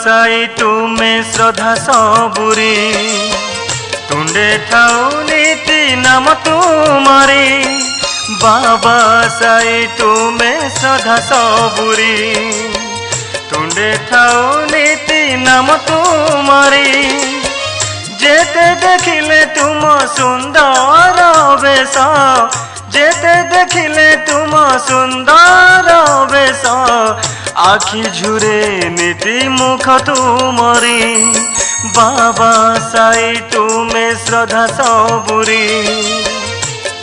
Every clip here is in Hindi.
साई तुमे श्रद्धा सबुरी तुंडे ठाऊ नीति नाम तुमारी बाबा साई तुमे श्रद्धा सबुरी तुंडे ठाऊ नीति नाम तुमारी जेते देखिले तुम सुंदर बेश जेते देखिले तुम सुंदर बेश आखि झुरे नीति मुख तुमरी बाबा साई तुमे श्रद्धा सबुरी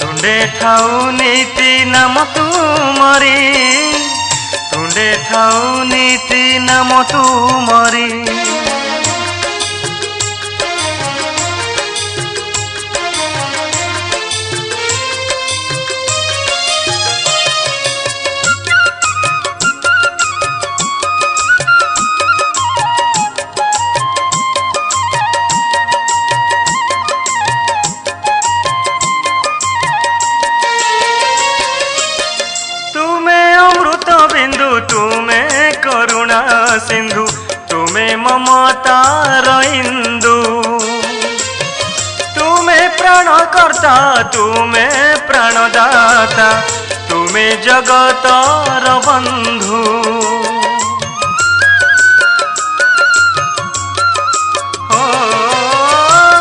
तुंडे ठाऊ नीति नाम तुमरी तुंडे ठाऊ नीति नाम तुमरी तुमे करुणा सिंधु तुमे ममतार इंदु तुमे प्राणकर्ता तुमे प्राणदाता तुमे जगतर बंधु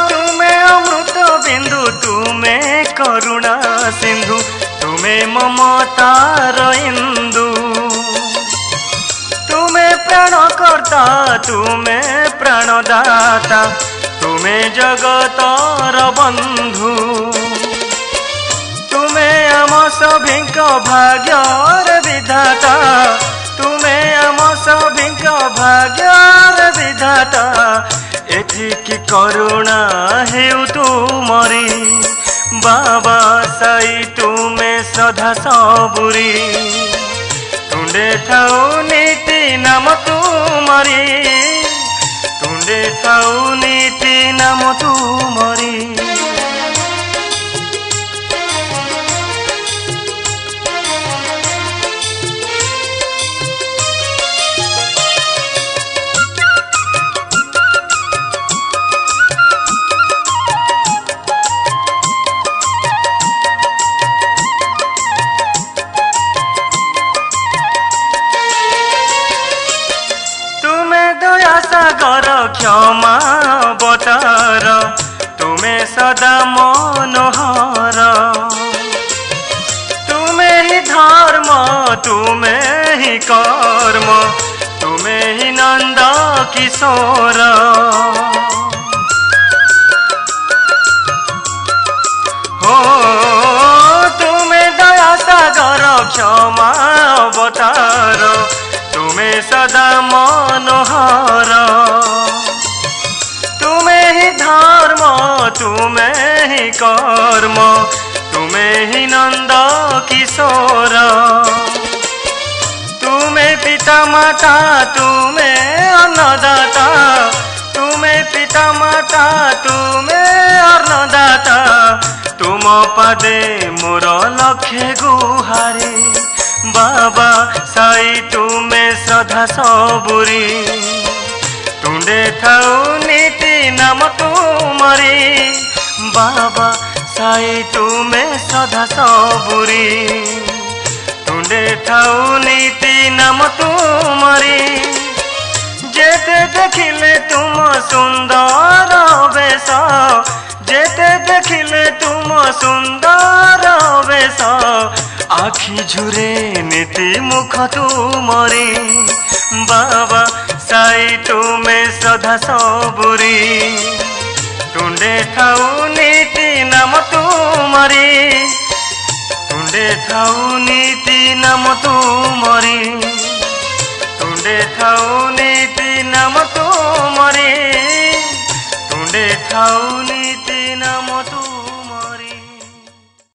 तुमे अमृत बिंदु तुमे करुणा सिंधु तुमे ममतार इंदु प्राणकर्ता तुमे प्राणदाता तुमे जगतर बंधु तुमे आम सभिंक भाग्यर विधाता तुमे आम सभिंक भाग्यर विधाता एथिकी करुणा हेउ तुमरी बाबा साई तुमे श्रद्धा सबुरी तुंडे ठाऊ नीति नाम तुमरी तुंडे ठाऊ नीति नाम तुमरी सागर क्षमा अवतार तुमे सदा मनोहर तुमे ही धर्म तुमे ही कर्म तुमे ही नंद किशोर हो तुमे दया सागर क्षमा अवतार तुमे सदा मनोहर तुमे ही धर्म तुमे ही कर्म तुमे ही नंद किशोर तुमे पिता माता तुमे अन्नदाता तुमे पिता माता तुमे अन्नदाता तुम पदे मोर लक्ष्य गुहारी बाबा साई तुमे श्रद्धा सबुरी तुंडे ठाऊ नीति नाम तुमरी बाबा साई तुमे श्रद्धा सबुरी तुंडे ठाऊ नीति नाम तुमरी जेते देखिले तुम सुंदर बेश जेते देखिले तुम सुंदर बेश आखि झुरे नीति मुख तुमरी बाबा साई तुमे श्रद्धा सबुरी तुंडे ठाऊ नीति नाम तुमरी तुंडे ठाऊ नीति नाम तुमरी तुंडे ठाऊ नीति नाम तुमरी तुंडे ठाऊ नीति नाम तुमरी।